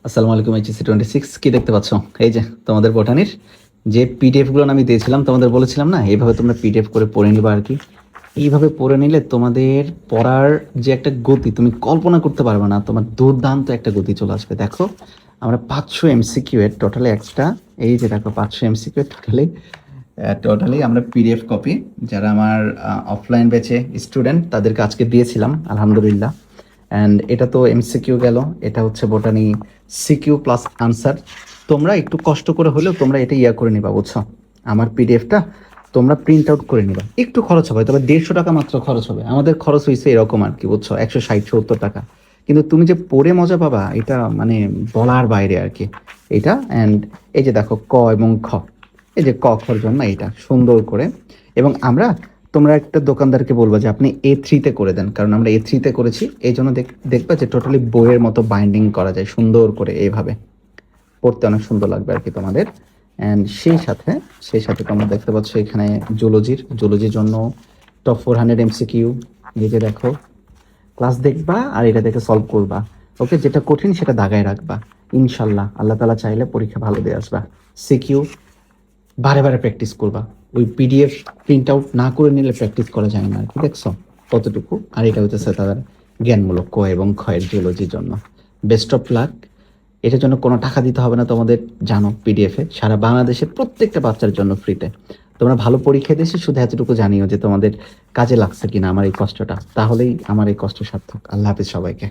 আসসালামু আলাইকুম। HSC 26 কি দেখতে পাচ্ছ? এই যে তোমাদের বোটানির যে পিডিএফ গুলো আমি দিয়েছিলাম, তোমাদের বলেছিলাম না এইভাবে তোমরা পিডিএফ করে পড়ে নিবা আর কি। এইভাবে পড়ে নিলে তোমাদের পড়ার যে একটা গতি তুমি কল্পনা করতে পারবে না, তোমার দুর্দান্ত একটা গতি চলে আসবে। দেখো আমরা 500 MCQ এর টোটালি এক্সট্রা, এই যে দেখো 500 MCQ এর টোটালি আমরা পিডিএফ কপি যারা আমার অফলাইন ব্যাচে স্টুডেন্ট তাদেরকে আজকে দিয়েছিলাম আলহামদুলিল্লাহ। অ্যান্ড এটা তো এমসিকিউ গেল, এটা হচ্ছে বোটানি সিকিউ প্লাস আনসার। তোমরা একটু কষ্ট করে হলেও তোমরা এটা করে নিবা, বুঝছো? আমার পিডিএফটা তোমরা প্রিন্ট আউট করে নিবা, একটু খরচ হবে, তবে 150 টাকা মাত্র খরচ হবে। আমাদের খরচ হয়েছে এরকম আর কি, বুঝছো, 160-70 টাকা। কিন্তু তুমি যে পড়ে মজা পাবা এটা মানে বলার বাইরে আর কি এটা। অ্যান্ড এই যে দেখো ক এবং খ, এই যে ক খর জন্য এটা সুন্দর করে। এবং আমরা, তোমরা একটা দোকানদারকে বলবা যে আপনি A3-তে করে দেন, কারণ আমরা A3-তে করেছি, এই জন্য দেখবা যে টোটালি বইয়ের মতো বাইন্ডিং করা যায় সুন্দর করে, এইভাবে পড়তে অনেক সুন্দর লাগবে আর কি তোমাদের। অ্যান্ড সেই সাথে তোমরা দেখতে পাচ্ছ এখানে জুলজির জন্য টপ 400 MCQ। এই যে দেখো, ক্লাস দেখবা আর এটা দেখে সলভ করবা। ওকে, যেটা কঠিন সেটা দাগায় রাখবা। ইনশাল্লাহ আল্লাহ তালা চাইলে পরীক্ষা ভালো দিয়ে আসবা। সিকিউ বারে বারে প্র্যাকটিস করবা। ওই পিডিএফ প্রিন্ট আউট না করে নিলে প্র্যাকটিস করা যায় না আর কি, দেখছো কতটুকু। আর এটা হচ্ছে তাদের জ্ঞানমূলক ক এবং ক্ষয়ের জিওলজির জন্য। Best of luck. এটার জন্য কোনো টাকা দিতে হবে না তোমাদের, জানো পিডিএফে সারা বাংলাদেশের প্রত্যেকটা বাচ্চার জন্য ফ্রিতে। তোমরা ভালো পরীক্ষা দিয়েছি, শুধু এতটুকু জানিও যে তোমাদের কাজে লাগছে কিনা আমার এই কষ্টটা, তাহলেই আমার এই কষ্ট সার্থক। আল্লাহ হাফিজ সবাইকে।